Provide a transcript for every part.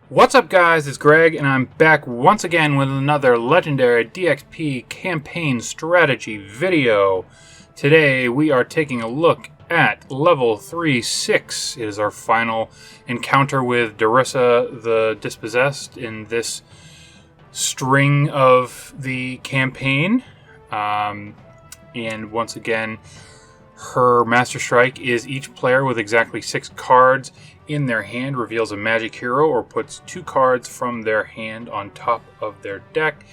What's up, guys? It's Greg, and I'm back once again with another Legendary DXP campaign strategy video. Today, we are taking a look at level 3-6. It is our final encounter with Darissa the Dispossessed in this string of the campaign. And once again, her Master Strike is each player with exactly 6 cards in their hand reveals a magic hero or puts 2 cards from their hand on top of their deck.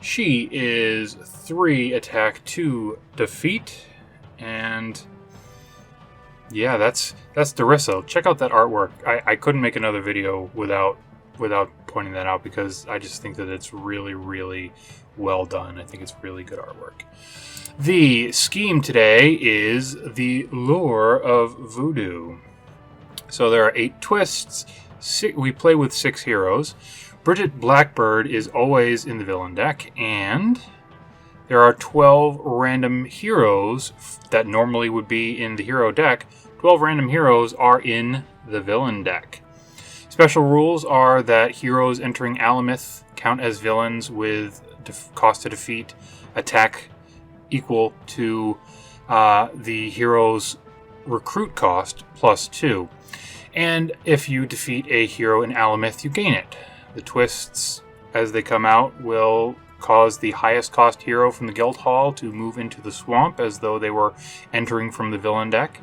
She is 3 attack, 2 defeat, and yeah, that's Darissa. Check out that artwork. I couldn't make another video without pointing that out because I just think that it's really, really well done. I think it's really good artwork. The scheme today is the Lure of Voodoo. So there are 8 twists. We play with 6 heroes. Bridget Blackbird is always in the villain deck, and there are 12 random heroes that normally would be in the hero deck. 12 random heroes are in the villain deck. Special rules are that heroes entering Alamith count as villains with cost to defeat, attack equal to the hero's recruit cost plus 2. And if you defeat a hero in Alamith, you gain it. The twists, as they come out, will cause the highest cost hero from the guild hall to move into the swamp as though they were entering from the villain deck.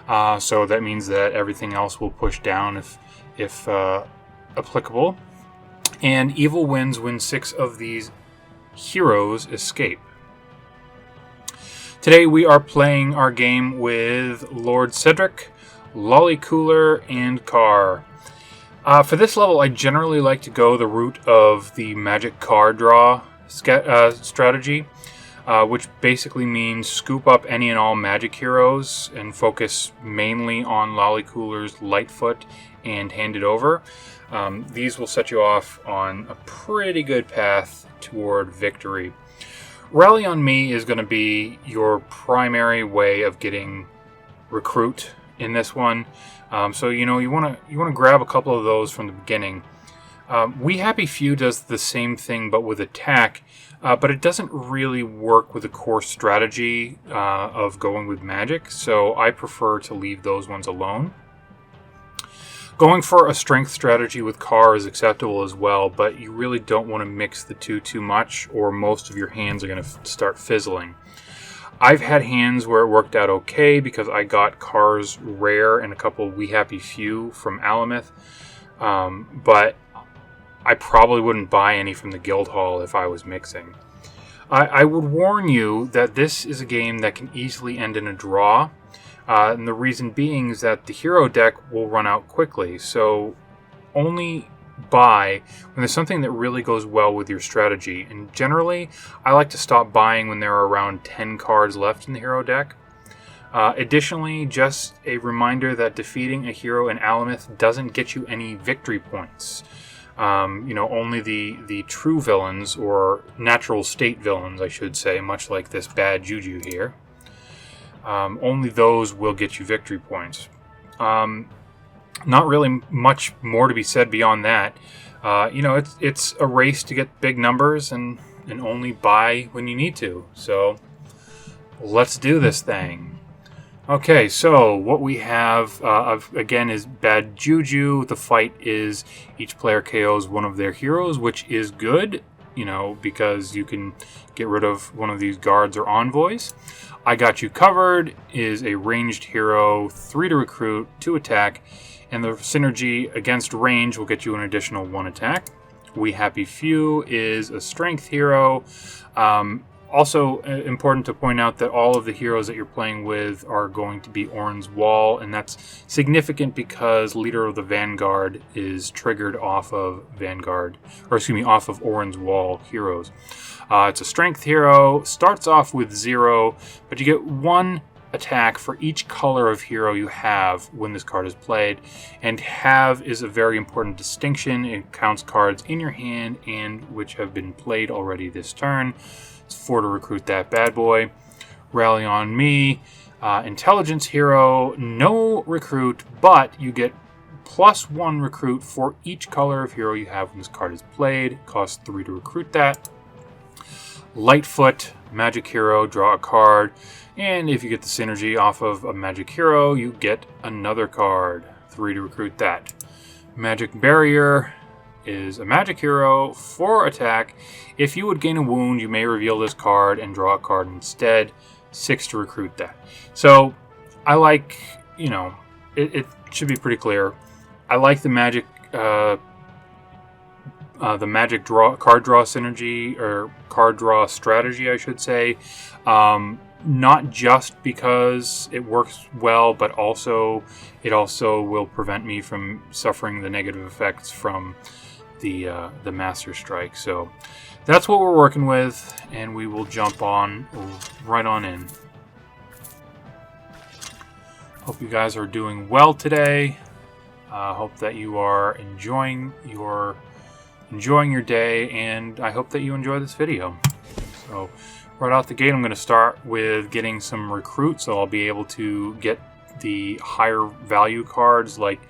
So that means that everything else will push down if applicable. And evil wins when 6 of these heroes escape. Today we are playing our game with Lord Cedric, Lolly Cooler, and Carr. For this level, I generally like to go the route of the magic card draw strategy, which basically means scoop up any and all magic heroes and focus mainly on Lolly Cooler's Lightfoot and hand it over. These will set you off on a pretty good path toward victory. Rally on Me is going to be your primary way of getting recruit in this one. So you want to grab a couple of those from the beginning. We Happy Few does the same thing but with attack, but it doesn't really work with the core strategy of going with magic, so I prefer to leave those ones alone. Going for a strength strategy with Carr is acceptable as well, but you really don't want to mix the two too much or most of your hands are going to start fizzling. I've had hands where it worked out okay because I got Carr's Rare and a couple We Happy Few from Alamith, but I probably wouldn't buy any from the guild hall if I was mixing. I would warn you that this is a game that can easily end in a draw. And the reason being is that the hero deck will run out quickly, so only buy when there's something that really goes well with your strategy. And generally, I like to stop buying when there are around 10 cards left in the hero deck. Additionally, just a reminder that defeating a hero in Alamith doesn't get you any victory points. Only the true villains, or natural state villains, I should say, much like this bad juju here. Only those will get you victory points. Not really much more to be said beyond that. It's a race to get big numbers and only buy when you need to. So let's do this thing. Okay, so what we have again is bad juju. The fight is each player KOs one of their heroes, which is good, because you can get rid of one of these guards or envoys. I Got You Covered is a ranged hero, 3 to recruit, 2 attack, and the synergy against range will get you an additional 1 attack. We Happy Few is a strength hero. Also important to point out that all of the heroes that you're playing with are going to be Orin's Wall, and that's significant because Leader of the Vanguard is triggered off of off of Orin's Wall heroes. It's a strength hero, starts off with 0, but you get 1 attack for each color of hero you have when this card is played. And have is a very important distinction. It counts cards in your hand and which have been played already this turn. It's 4 to recruit that bad boy. Rally on Me, intelligence hero, no recruit, but you get +1 recruit for each color of hero you have when this card is played. It costs 3 to recruit that. Lightfoot, magic hero, draw a card. And if you get the synergy off of a magic hero, you get another card. 3 to recruit that. Magic barrier is a magic hero, 4 attack. If you would gain a wound, you may reveal this card and draw a card instead. 6 to recruit that. So I like, you know, it should be pretty clear. I like the magic card draw synergy, or card draw strategy, I should say. Not just because it works well, but also it also will prevent me from suffering the negative effects from the Master Strike. So that's what we're working with, and we will jump on right on in. Hope you guys are doing well today. Hope that you are enjoying your day, and I hope that you enjoy this video. So right out the gate, I'm going to start with getting some recruits, so I'll be able to get the higher value cards like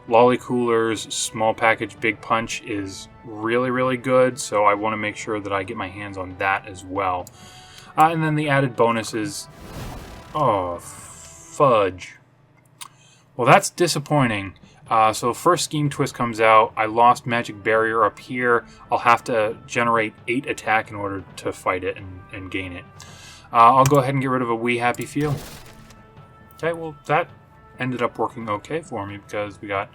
Lollycooler's Small Package Big Punch is really good, so I want to make sure that I get my hands on that as well. And then the added bonuses. Oh, fudge. Well, that's disappointing. So first Scheme Twist comes out. I lost Magic Barrier up here. I'll have to generate 8 attack in order to fight it and gain it. I'll go ahead and get rid of a We Happy Few. Okay, well, that ended up working okay for me because we got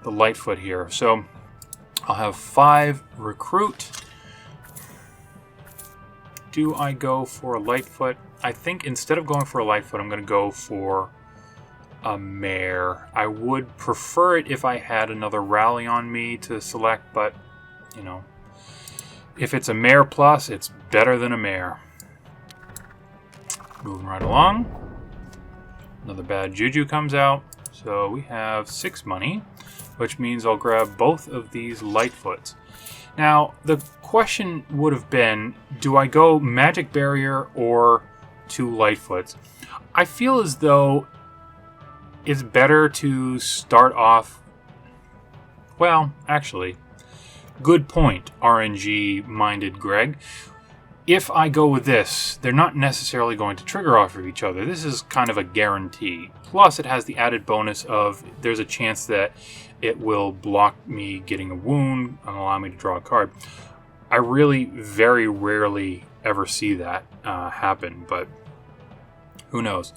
the Lightfoot here. So I'll have 5 recruit. Do I go for a Lightfoot? I think instead of going for a Lightfoot, I'm going to go for a mare. I would prefer it if I had another rally on me to select, but, you know, if it's a mare plus, it's better than a mare. Moving right along. Another bad juju comes out. So we have 6 money, which means I'll grab both of these Lightfoots. Now, the question would have been, do I go Magic Barrier or 2 Lightfoots? I feel as though it's better to start off... Well, actually, good point, RNG-minded Greg. If I go with this, they're not necessarily going to trigger off of each other. This is kind of a guarantee. Plus, it has the added bonus of there's a chance that it will block me getting a wound and allow me to draw a card. I really very rarely ever see that happen, but who knows?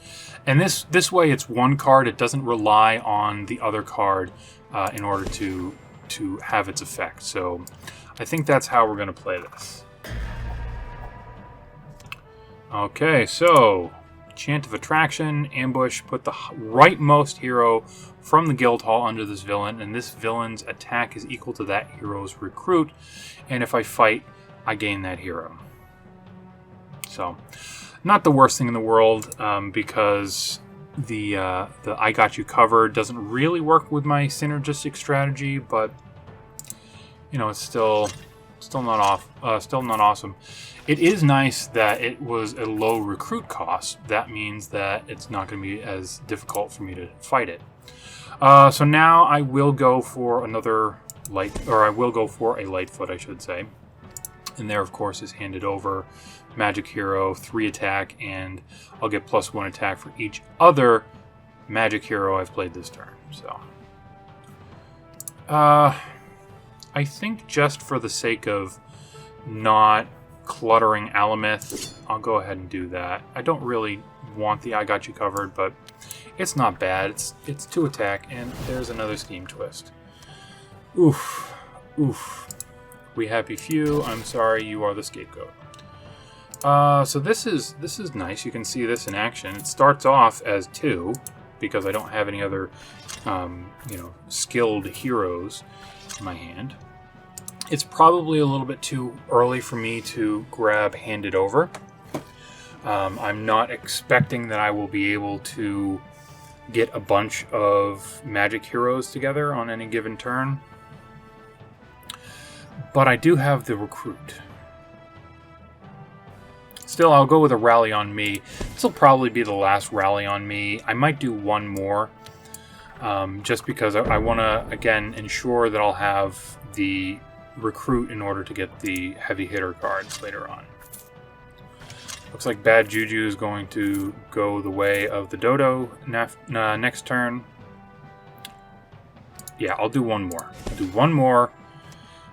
And this way, it's one card. It doesn't rely on the other card in order to have its effect. So I think that's how we're going to play this. Okay, so Chant of Attraction, Ambush, put the rightmost hero from the guild hall under this villain, and this villain's attack is equal to that hero's recruit, and if I fight, I gain that hero. So, not the worst thing in the world, because the I Got You Covered doesn't really work with my synergistic strategy, but you know, it's still not awesome. It is nice that it was a low recruit cost. That means that it's not going to be as difficult for me to fight it. So now I will go for another I will go for a Lightfoot, I should say. And there, of course, is handed over Magic Hero, 3 attack, and I'll get +1 attack for each other Magic Hero I've played this turn. So, I think just for the sake of not cluttering Alamith, I'll go ahead and do that. I don't really want the I Got You Covered, but it's not bad. It's 2 attack, and there's another Scheme Twist. Oof. We Happy Few, I'm sorry, you are the scapegoat. So this is nice. You can see this in action. It starts off as 2 because I don't have any other, skilled heroes in my hand. It's probably a little bit too early for me to grab Handed Over. I'm not expecting that I will be able to get a bunch of magic heroes together on any given turn. But I do have the recruit. Still, I'll go with a Rally on Me. This will probably be the last Rally on Me. I might do one more. just because I want to, again, ensure that I'll have the recruit in order to get the heavy hitter cards later on. Looks like Bad Juju is going to go the way of the Dodo next turn. Yeah, I'll do one more. I'll do one more,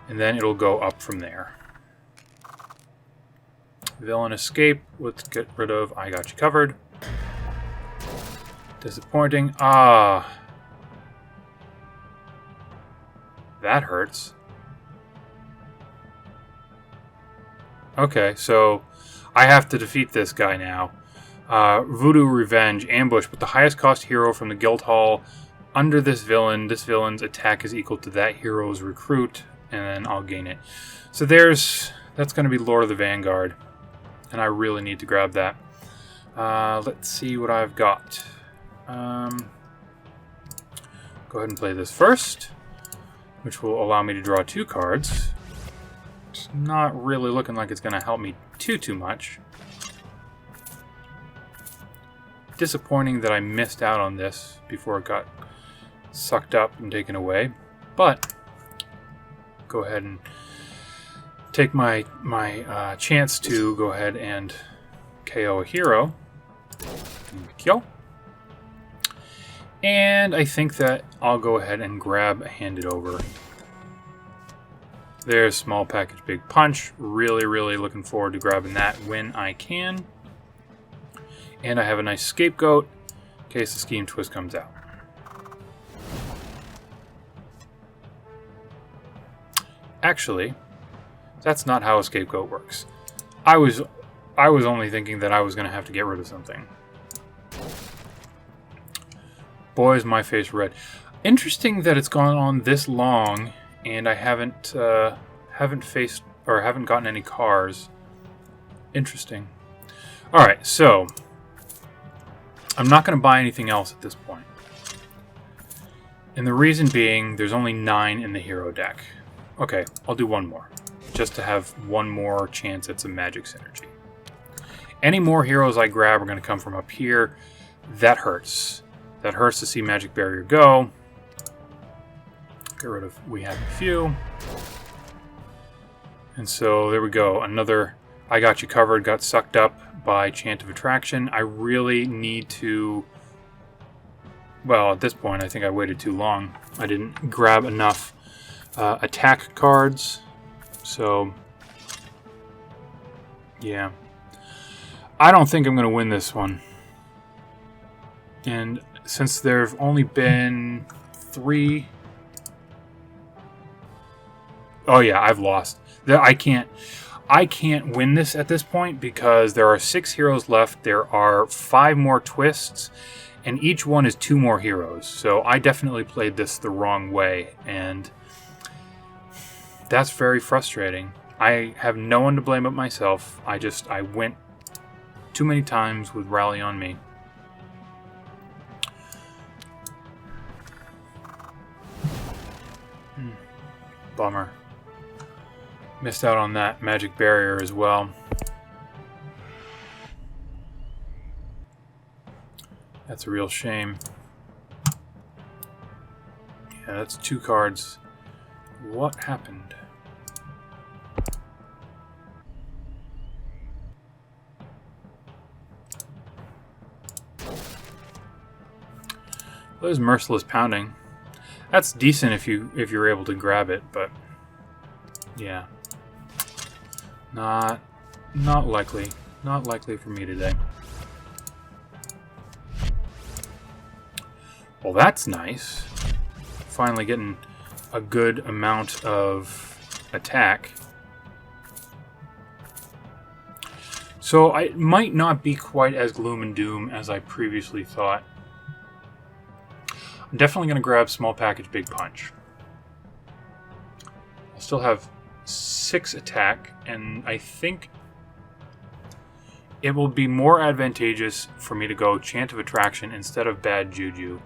and then it'll go up from there. Villain escape. Let's get rid of I Got You Covered. Disappointing. Ah. That hurts. Okay, so I have to defeat this guy now. Voodoo Revenge. Ambush. With the highest cost hero from the guild hall under this villain. This villain's attack is equal to that hero's recruit. And then I'll gain it. So that's going to be Lord of the Vanguard. And I really need to grab that. Let's see what I've got. Go ahead and play this first, which will allow me to draw 2 cards. It's not really looking like it's going to help me too much. Disappointing that I missed out on this before it got sucked up and taken away. But go ahead and take my chance to go ahead and KO a hero. Kill. And I think that I'll go ahead and grab Hand It Over. There's Small Package Big Punch. Really looking forward to grabbing that when I can. And I have a nice scapegoat in case the Scheme Twist comes out. Actually, that's not how a scapegoat works. I was only thinking that I was going to have to get rid of something. Boy, is my face red. Interesting that it's gone on this long and I haven't faced or haven't gotten any cars. Interesting. All right, so I'm not going to buy anything else at this point. And the reason being, there's only 9 in the hero deck. Okay, I'll do one more, just to have one more chance at some magic synergy. Any more heroes I grab are going to come from up here. That hurts. That hurts to see Magic Barrier go. Get rid of We Have a Few. And so there we go. Another I Got You Covered got sucked up by Chant of Attraction. I really need to... Well, at this point, I think I waited too long. I didn't grab enough attack cards. So, yeah. I don't think I'm going to win this one. And since there have only been 3... Oh yeah, I've lost. I can't win this at this point because there are 6 heroes left. There are 5 more twists, and each one is 2 more heroes. So I definitely played this the wrong way, and that's very frustrating. I have no one to blame but myself. I went too many times with Rally on Me. Bummer. Missed out on that Magic Barrier as well. That's a real shame. Yeah, that's 2 cards. What happened? Well, there's Merciless Pounding. That's decent if you're able to grab it, but yeah. Not likely. Not likely for me today. Well, that's nice. Finally getting a good amount of attack. So it might not be quite as gloom and doom as I previously thought. I'm definitely going to grab Small Package Big Punch. I'll still have 6 attack, and I think it will be more advantageous for me to go Chant of Attraction instead of Bad Juju.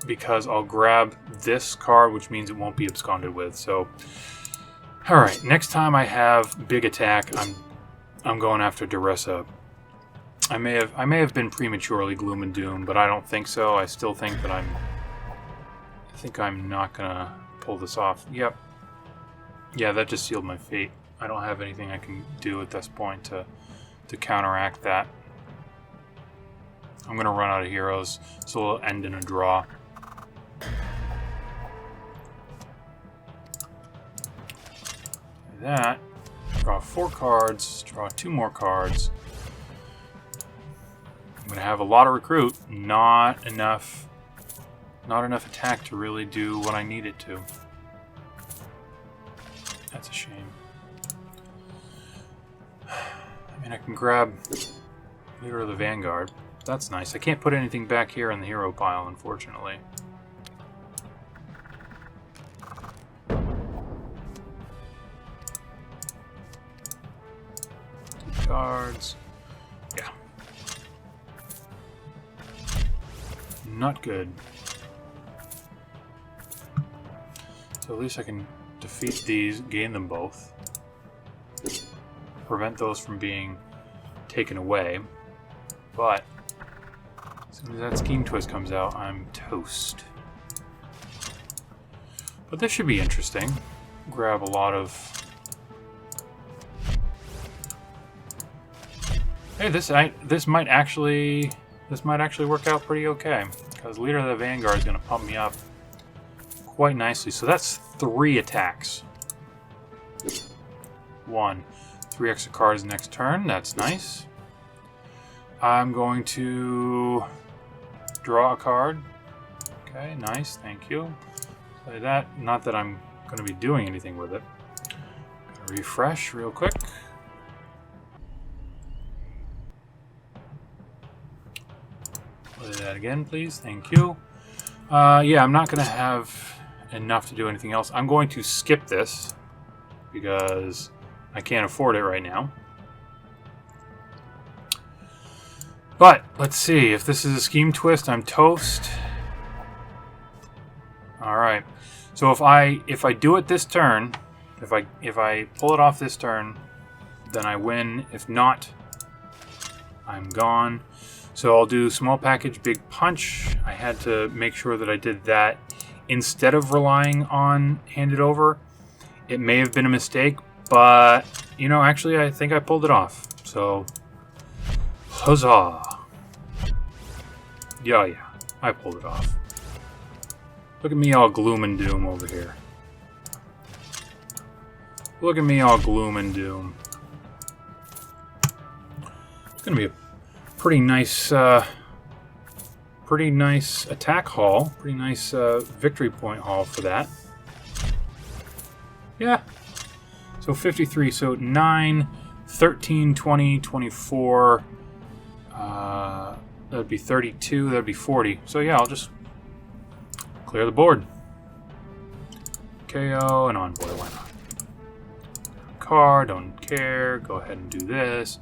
Because I'll grab this card, which means it won't be absconded with. So, alright, next time I have big attack, I'm going after Duressa. I may have been prematurely gloom and doom, but I don't think so. I still think that I think I'm not gonna pull this off. Yep. Yeah, that just sealed my fate. I don't have anything I can do at this point to counteract that. I'm gonna run out of heroes, so it'll end in a draw. That. Draw 4 cards. Draw 2 more cards. I'm gonna have a lot of recruit. Not enough attack to really do what I need it to. That's a shame. I mean, I can grab Leader of the Vanguard. That's nice. I can't put anything back here in the hero pile, unfortunately. Cards. Yeah. Not good. So at least I can defeat these, gain them both. Prevent those from being taken away. But as soon as that Scheme Twist comes out, I'm toast. But this should be interesting. Grab a lot of... Hey, this might actually work out pretty okay, because Leader of the Vanguard is going to pump me up quite nicely. So that's 3 attacks. 1, 3 extra cards next turn. That's nice. I'm going to draw a card. Okay, nice. Thank you. Play that. Not that I'm going to be doing anything with it. Gonna refresh real quick. Play that again, please. Thank you. Yeah, I'm not going to have enough to do anything else. I'm going to skip this because I can't afford it right now. But let's see. If this is a Scheme Twist, I'm toast. All right. So if I do it this turn, if I pull it off this turn, then I win. If not, I'm gone. So I'll do small package, big punch. I had to make sure that I did that instead of relying on hand it over. It may have been a mistake, but you know, actually I think I pulled it off. So huzzah. Yeah, I pulled it off. Look at me all gloom and doom over here. Look at me all gloom and doom. It's gonna be a pretty nice attack haul. Pretty nice victory point haul for that. Yeah. So 53. So 9, 13, 20, 24. That'd be 32. That'd be 40. So yeah, I'll just clear the board. KO and Envoy. Why not? Car. Don't care. Go ahead and do this.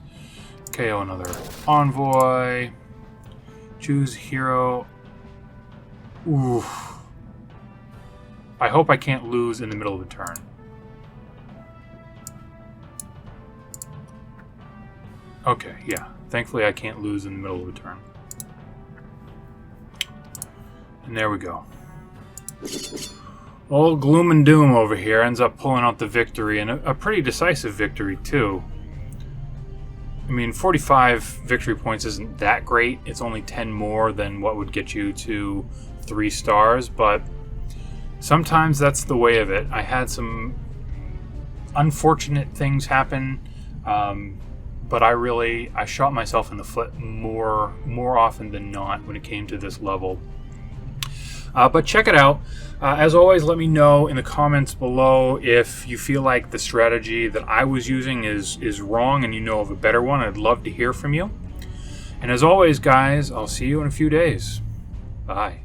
KO another Envoy. Choose hero. Oof. I hope I can't lose in the middle of the turn. Okay, yeah. Thankfully I can't lose in the middle of the turn. And there we go. Old gloom and doom over here ends up pulling out the victory, and a pretty decisive victory too. I mean, 45 victory points isn't that great. It's only 10 more than what would get you to 3 stars, but sometimes that's the way of it. I had some unfortunate things happen, but I shot myself in the foot more often than not when it came to this level. But check it out. As always, let me know in the comments below if you feel like the strategy that I was using is wrong and you know of a better one. I'd love to hear from you. And as always, guys, I'll see you in a few days. Bye.